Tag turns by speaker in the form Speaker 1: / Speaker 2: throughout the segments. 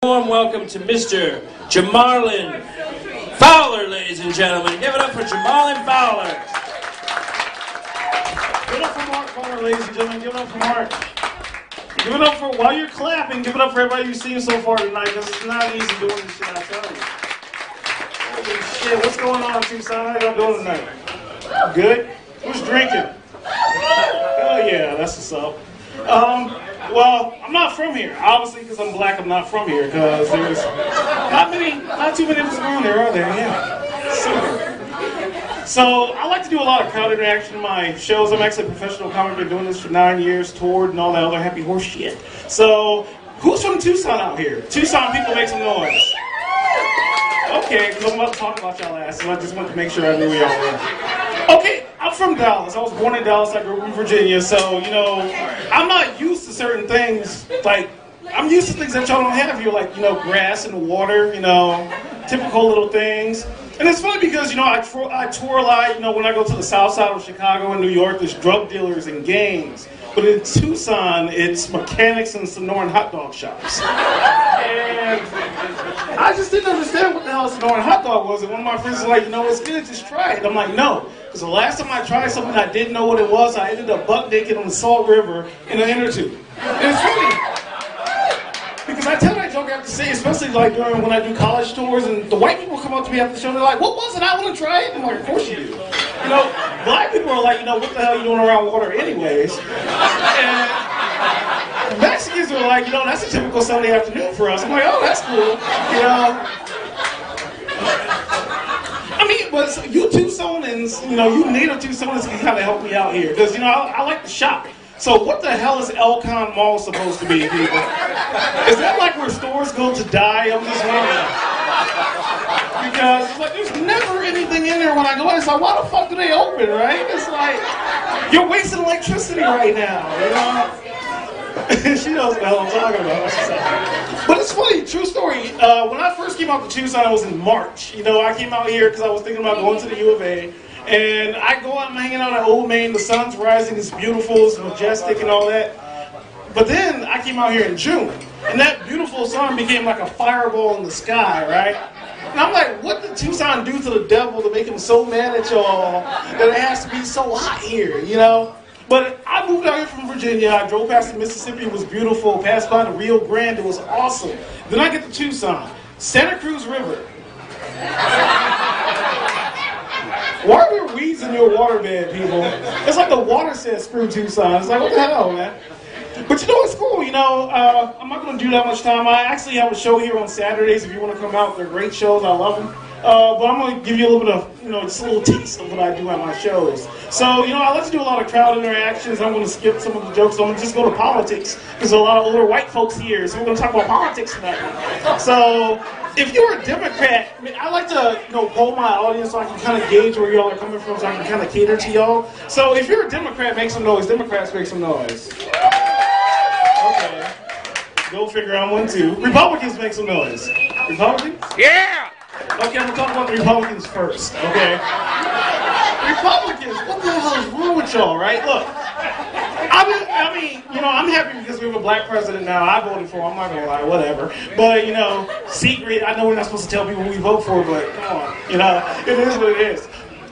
Speaker 1: Warm welcome to Mr. JaMarlin Fowler, ladies and gentlemen. Give it up for JaMarlin Fowler.
Speaker 2: Give it up for Mark Fowler, ladies and gentlemen. Give it up for Mark. Give it up for, while you're clapping, give it up for everybody you've seen so far tonight, because it's not easy doing this shit, I tell you. Holy shit, what's going on, Tucson? How y'all doing tonight? Good? Who's drinking? Hell yeah, that's what's up. Well, I'm not from here. Obviously, because I'm black, I'm not from here, because there's not too many of us around there, are there? Yeah. Super. So, I like to do a lot of crowd interaction in my shows. I'm actually a professional comic, been doing this for 9 years, toured, and all that other happy horse shit. So, who's from Tucson out here? Tucson people, make some noise. Okay, because I'm about to talk about y'all asses, so I just wanted to make sure I knew y'all were. Okay, I'm from Dallas. I was born in Dallas. I grew up in Virginia. So, you know, I'm not used to certain things. Like, I'm used to things that y'all don't have here, like, you know, grass and water, you know, typical little things. And it's funny because, you know, I tour a lot. You know, when I go to the south side of Chicago and New York, there's drug dealers and gangs. But in Tucson, it's mechanics and Sonoran hot dog shops. And I just didn't understand what the hell a Sonoran hot dog was. And one of my friends was like, you know, it's good, just try it. I'm like, no. Because the last time I tried something I didn't know what it was, I ended up butt naked on the Salt River in an inner tube. And it's funny. Because I tell that joke I have to say, especially like during when I do college tours, and the white people come up to me after the show, they're like, what was it? I want to try it. I'm like, of course you do. You know, black people are like, you know, what the hell are you doing around water anyways? And Mexicans are like, you know, that's a typical Sunday afternoon for us. I'm like, oh, that's cool. You know. I mean, but you Tucsonans, you know, you native Tucsonans can kind of help me out here. Because, you know, I like to shop. So what the hell is Elcon Mall supposed to be, people? Is that like where stores go to die? I'm just wondering. Because like, there's never anything in there when I go in. It's like, why the fuck do they open, right? It's like, you're wasting electricity right now, you know? She knows what the hell I'm talking about. But it's funny, true story. When I first came out to Tucson, I was in March. You know, I came out here because I was thinking about going to the U of A. And I go out and hanging out at Old Main. The sun's rising, it's beautiful, it's majestic and all that. But then I came out here in June. And that beautiful sun became like a fireball in the sky, right? And I'm like, what did Tucson do to the devil to make him so mad at y'all that it has to be so hot here, you know? But I moved out here from Virginia. I drove past the Mississippi, it was beautiful. Passed by the Rio Grande, it was awesome. Then I get to Tucson, Santa Cruz River. Why are there weeds in your waterbed, people? It's like the water says screw Tucson. It's like, what the hell, man? But you know, it's cool, you know, I'm not going to do that much time. I actually have a show here on Saturdays if you want to come out. They're great shows. I love them. But I'm going to give you a little bit of, you know, just a little taste of what I do at my shows. So, you know, I like to do a lot of crowd interactions. I'm going to skip some of the jokes. So I'm going to just go to politics because there are a lot of older white folks here. So we're going to talk about politics tonight. So if you're a Democrat, I mean, I like to, you know, poll my audience so I can kind of gauge where y'all are coming from so I can kind of cater to y'all. So if you're a Democrat, make some noise. Democrats, make some noise. Okay. Go figure out one, too. Republicans, make some noise. Republicans?
Speaker 1: Yeah!
Speaker 2: Okay, I'm going to talk about the Republicans first, okay? Republicans, what the hell is wrong with y'all, right? Look, I mean, you know, I'm happy because we have a black president now. I voted for him, I'm not going to lie, whatever. But, you know, secret, I know we're not supposed to tell people who we vote for, but come on, you know, it is what it is.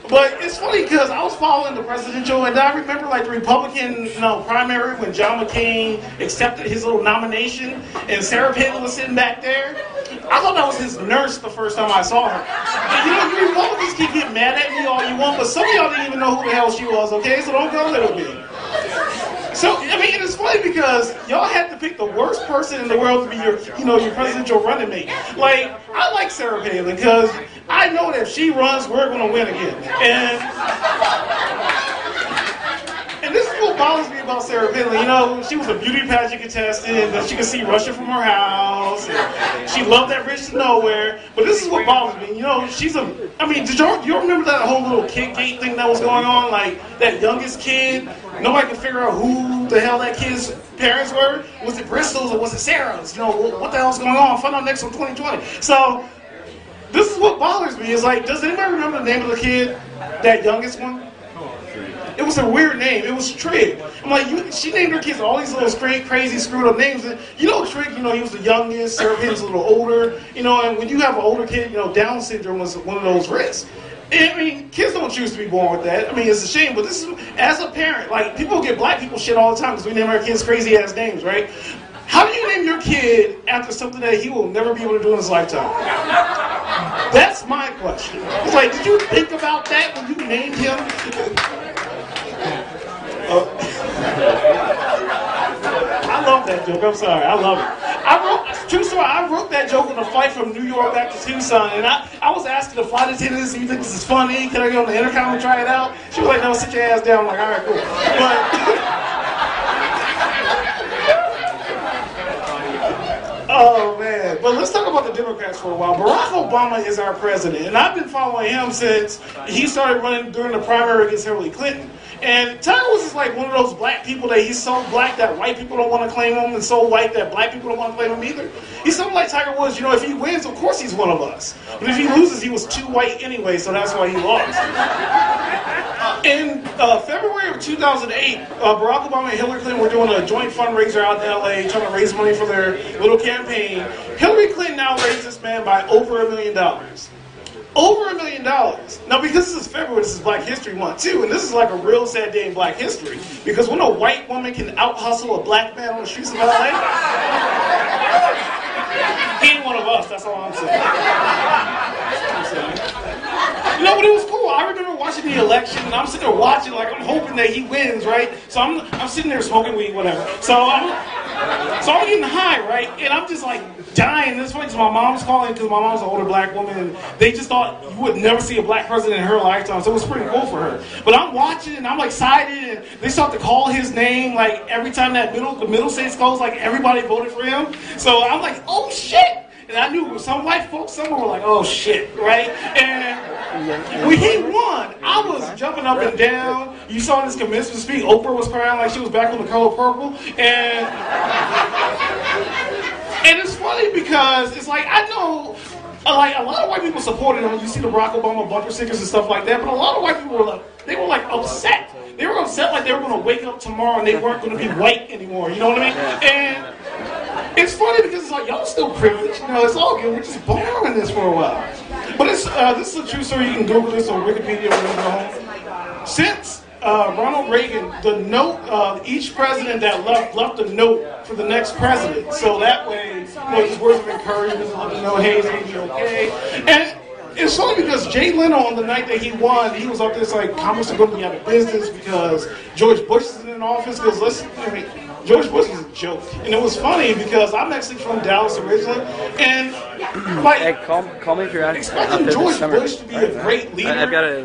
Speaker 2: But it's funny because I was following the presidential, and I remember like the Republican, you know, primary when John McCain accepted his little nomination, and Sarah Palin was sitting back there. I thought that was his nurse the first time I saw her. And, you know, you Republicans can get mad at me all you want, but some of y'all didn't even know who the hell she was. Okay, so don't go there with me. So, I mean, it's funny because y'all had to pick the worst person in the world to be your, you know, your presidential running mate. Like, I like Sarah Palin because I know that if she runs, we're going to win again. And this is what bothers me about Sarah Palin. You know, she was a beauty pageant contestant, that she could see Russia from her house. And she loved that rich to nowhere. But this is what bothers me. You know, she's a, I mean, you remember that whole little kid gate thing that was going on? Like, that youngest kid, nobody could figure out who the hell that kid's parents were. Was it Bristol's or was it Sarah's? You know, what the hell's going on? Find out next on 2020. So, this is what bothers me. Is like, does anybody remember the name of the kid? That youngest one? It was a weird name. It was Trig. I'm like, she named her kids all these little crazy, screwed up names. And you know, Trig, you know, he was the youngest, Seraphine was a little older, you know, and when you have an older kid, you know, Down syndrome was one of those risks. And, I mean, kids don't choose to be born with that. I mean, it's a shame, but this is, as a parent, like, people get black people shit all the time because we name our kids crazy-ass names, right? How do you name your kid after something that he will never be able to do in his lifetime? That's my question. It's like, did you think about that when you named him? I love that joke. I'm sorry. I love it. True story, I wrote that joke on a flight from New York back to Tucson, and I was asking the flight attendants, "Do you think this is funny? Can I get on the intercom and try it out?" She was like, "No, sit your ass down." I'm like, "All right, cool." Oh, man. But let's talk about the Democrats for a while. Barack Obama is our president, and I've been following him since he started running during the primary against Hillary Clinton. And Tiger Woods is like one of those black people that he's so black that white people don't want to claim him, and so white that black people don't want to claim him either. He's something like Tiger Woods. You know, if he wins, of course he's one of us. But if he loses, he was too white anyway, so that's why he lost. In February of 2008, Barack Obama and Hillary Clinton were doing a joint fundraiser out in LA, trying to raise money for their little campaign. Hillary Clinton now raised this man by over $1 million. Over $1 million. Now, because this is February, this is Black History Month too, and this is like a real sad day in Black history. Because when a white woman can out-hustle a black man on the streets of LA, he ain't one of us, that's all I'm saying. You know, but it was cool. I remember watching the election, and I'm sitting there watching, like, I'm hoping that he wins, right? So I'm sitting there smoking weed, whatever. So I'm getting high, right? And I'm just like dying. This way, my mom's calling because my mom's an older black woman, and they just thought you would never see a black president in her lifetime. So it was pretty cool for her. But I'm watching, and I'm excited, and they start to call his name like every time the middle states goes, like everybody voted for him. So I'm like, oh shit. And I knew some white folks somewhere were like, oh shit, right? And when he won, I was jumping up and down. You saw in his commencement speech, Oprah was crying like she was back on The Color Purple. And it's funny because it's like, I know, like, a lot of white people supported him. You see the Barack Obama bumper stickers and stuff like that, but a lot of white people were like, they were like upset. They were upset like they were going to wake up tomorrow and they weren't going to be white anymore. You know what I mean? And it's funny because it's like, y'all still privileged. You know, it's all good. We're just borrowing this for a while. But this is a true story. You can Google this on Wikipedia or whatever. Since Ronald Reagan, the note, each president that left a note for the next president. So that way, you know, just words of encouragement, let them know, hey, it's going to be okay. And it's funny because Jay Leno, on the night that he won, he was up there like, Congress are going to be out of business because George Bush is in office. Because George Bush was a joke. And it was funny because I'm actually from Dallas originally. And like,
Speaker 3: hey, call me if you're out.
Speaker 2: Expecting George Bush to be a great leader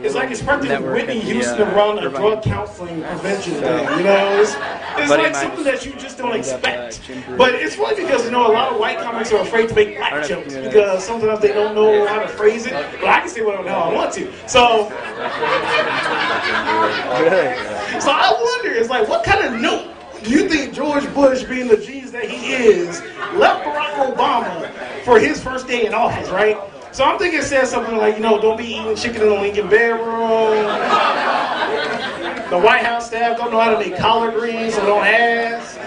Speaker 2: is like expecting Whitney Houston to run a drug counseling prevention thing. You know, it's like something that you just don't expect. But it's funny because, you know, a lot of white comics are afraid to make black jokes because sometimes they don't know how to phrase it. But I can say whatever the hell I want to. So I wonder, it's like, what kind of note do you think George Bush, being the genius that he is, left Barack Obama for his first day in office, right? So I'm thinking it says something like, you know, don't be eating chicken in the Lincoln bedroom. The White House staff don't know how to make collard greens, so don't ask.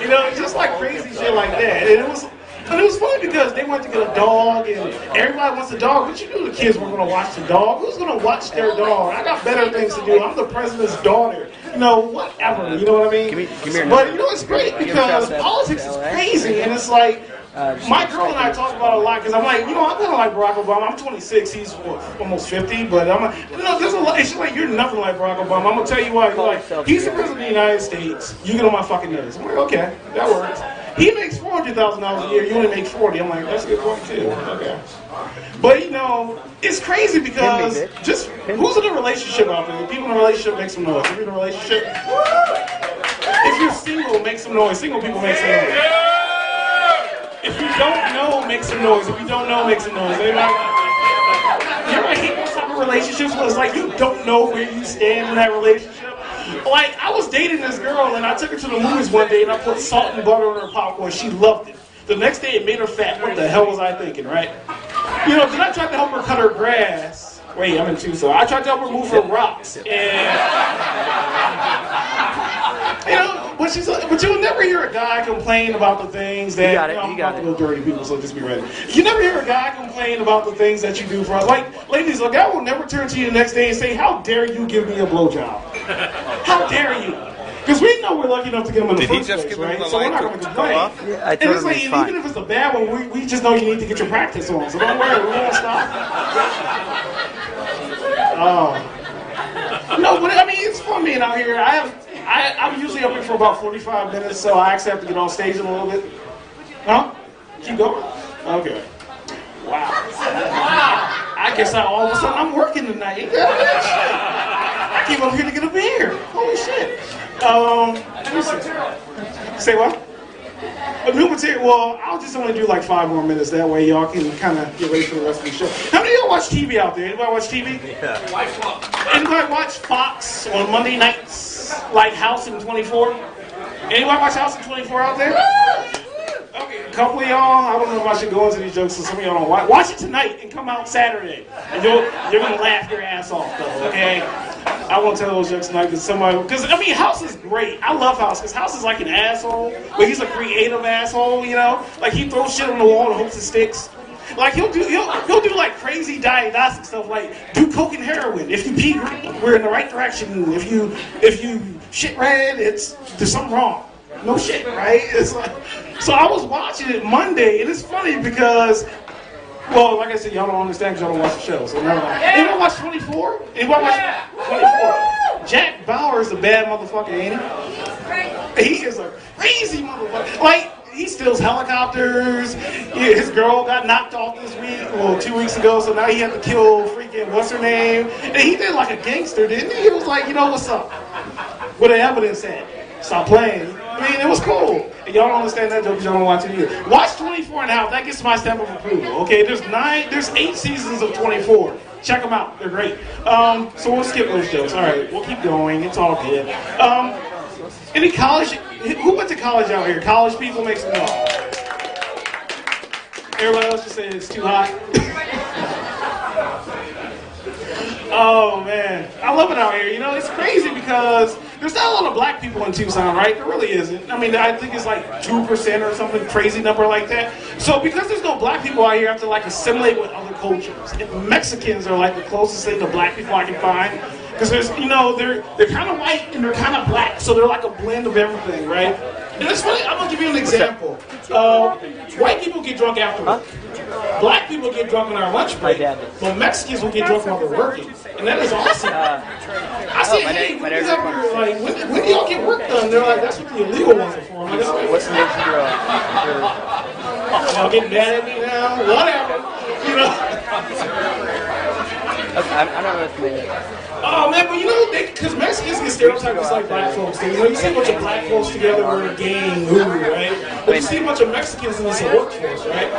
Speaker 2: You know, it's just like crazy shit like that. And it was funny because they went to get a dog, and everybody wants a dog, but you knew the kids weren't going to watch the dog. Who's going to watch their dog? I got better things to do. I'm the president's daughter. You know, whatever. You know what I mean? But, you know, it's great because politics is crazy, and it's like, my girl and I talk about it a lot because I'm like, you know, I'm kind of like Barack Obama. I'm 26. He's almost 50, but I'm like, you know, there's a lot. It's just like, you're nothing like Barack Obama. I'm going to tell you why. Like, he's the president of the United States. You get on my fucking nerves. I'm like, okay, that works. He makes $400,000 a year. You only make 40. I'm like, that's a good point too. Okay. But you know, it's crazy because just who's in a relationship out there? People in a relationship, make some noise. If you're in a relationship, if you're single, make some noise. Single people make some noise. If you don't know, make some noise. If you don't know, make some noise. Anybody? You ever hate those type of relationships where it's like you don't know where you stand in that relationship? Like, I was dating this girl, and I took her to the movies one day, and I put salt and butter on her popcorn. She loved it. The next day, it made her fat. What the hell was I thinking, right? You know, then I tried to help her cut her grass, Wait, I'm in Tucson. I tried to help her move her rocks, and you know, but you'll never hear a guy complain about the things that I'm about to go dirty people, so just be ready. You never hear a guy complain about the things that you do for us. Like, ladies, a guy will never turn to you the next day and say, "How dare you give me a blowjob? How dare you?" Because we know we're lucky enough to get them in the first place, right? So we're not going to complain.
Speaker 3: Yeah, I
Speaker 2: and it's like, even if it's a bad one, we just know you need to get your practice on. So don't worry, we won't stop. No, but I mean, it's fun being out here. I'm usually up here for about 45 minutes, so I actually have to get on stage in a little bit. Huh? Keep going? Okay. Wow. I guess all of a sudden I'm working tonight. I came up here to get a beer. Holy shit. Say what? A new material. Well, I'll just only do like 5 more minutes. That way y'all can kind of get ready for the rest of the show. How many of y'all watch TV out there? Anybody watch TV? Yeah. Anybody watch Fox on Monday nights? Like House in 24? Anybody watch House in 24 out there? Okay, a couple of y'all. I don't know if I should go into these jokes, so some of y'all don't watch. Watch it tonight and come out Saturday. And you're going to laugh your ass off, though, okay? I won't tell those jokes tonight because I mean, House is great. I love House because House is like an asshole, but he's a creative asshole, you know? Like, he throws shit on the wall and hopes it sticks. Like, he'll do like crazy diagnostic stuff, like do coke and heroin. If you pee green, we're in the right direction. If you shit red, there's something wrong. No shit, right? It's like, so I was watching it Monday, and it's funny because, well, like I said, y'all don't understand because y'all don't watch the show. So never mind. Anybody watch 24? Anybody watch 24? Jack Bauer is a bad motherfucker, ain't he? He is a crazy motherfucker. Like, he steals helicopters. Yeah, his girl got knocked off this week, well, 2 weeks ago, so now he had to kill freaking what's her name. And he did like a gangster, didn't he? He was like, you know what's up? What the evidence said. Stop playing. I mean, it was cool. And y'all don't understand that joke because y'all don't watch it either. Watch 24 and out. That gets my stamp of approval. Okay, there's 8 seasons of 24. Check them out. They're great. So we'll skip those jokes. All right, we'll keep going. It's all good. Any college? Who went to college out here? College people, make some noise. Everybody else just said it's too hot. Oh man, I love it out here. You know, it's crazy because there's not a lot of black people in Tucson, right? There really isn't. I mean, I think it's like 2% or something crazy number like that. So because there's no black people out here, I have to like assimilate with other cultures. And Mexicans are like the closest thing to black people I can find. Because there's, you know, they're kind of white and they're kind of black, so they're like a blend of everything, right? And it's funny, I'm gonna give you an example. White people get drunk after work. Black people get drunk on our lunch break, but Mexicans will get drunk while they're working, and that is awesome. I say, hey, when do y'all get work done? They're like, that's what the illegal ones are for. I'm like, okay.
Speaker 3: What's the name of your
Speaker 2: y'all getting mad at me now? Whatever, you know.
Speaker 3: Okay, I don't know what the name is.
Speaker 2: Oh man, but you know, because Mexicans get stereotyped just like black folks do. You know, you see a bunch of black folks together, we're a gang, right? But you see a bunch of Mexicans in this workforce, right?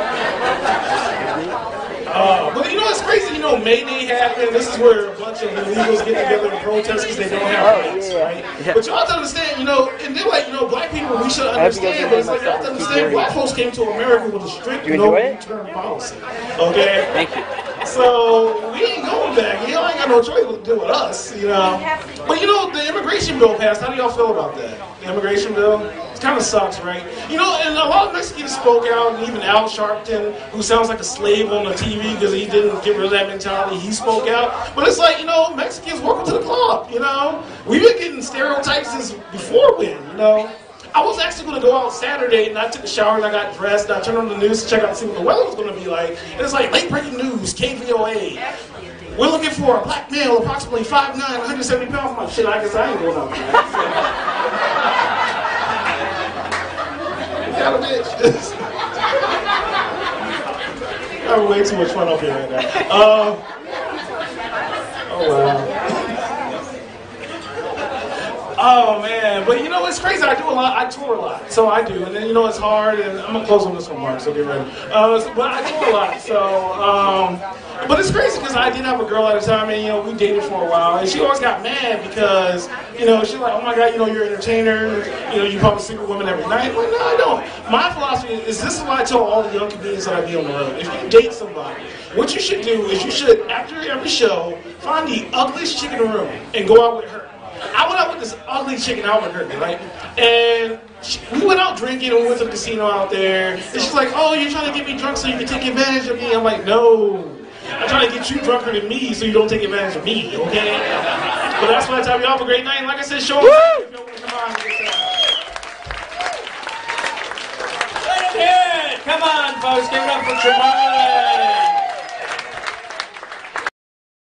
Speaker 2: But you know, it's crazy. You know, May Day happened. This is where a bunch of illegals get together and protest because they don't have rights, right? Yeah. But you have to understand, you know, and they're like, you know, black people, we should understand, but it's like, you have to understand, black folks came to America with a strict no-return policy. Okay?
Speaker 3: Thank you.
Speaker 2: So we ain't going back. Y'all ain't got no choice but to do with us, you know. But you know, the immigration bill passed. How do y'all feel about that? The immigration bill? It kind of sucks, right? You know, and a lot of Mexicans spoke out, and even Al Sharpton, who sounds like a slave on the TV because he didn't get rid of that mentality, he spoke out. But it's like, you know, Mexicans, welcome to the club, you know. We've been getting stereotypes since before when, you know. I was actually going to go out Saturday, and I took a shower, and I got dressed, and I turned on the news to check out and see what the weather was going to be like. And it's like, late breaking news, KVOA. We're looking for a black male, approximately 5'9", 170 pounds. I'm like, shit, I guess I ain't going out there. Got a bitch. I'm having way too much fun up here right now. Oh, wow. Oh man, but you know it's crazy. I do a lot. I tour a lot, so I do, and then you know it's hard. And I'm gonna close on this one, Mark. So get ready. But I tour a lot, so. But it's crazy because I did have a girl at the time, and you know we dated for a while, and she always got mad because you know she's like, oh my god, you know you're an entertainer, you know you probably sleep with women every night. I'm like, no, I don't. My philosophy is this is what I tell all the young comedians that I be on the road. If you date somebody, what you should do is you should after every show find the ugliest chick in the room and go out with her. I went out with this ugly chick in Albuquerque, right? And we went out drinking and we went to the casino out there. And she's like, oh, you're trying to get me drunk so you can take advantage of me. I'm like, no. I'm trying to get you drunker than me so you don't take advantage of me, okay? But that's why I tell you all have a great night. And like I said, show up if y'all want to come on.
Speaker 1: Let it hear it. Come on, folks. Give it up for JaMarlin.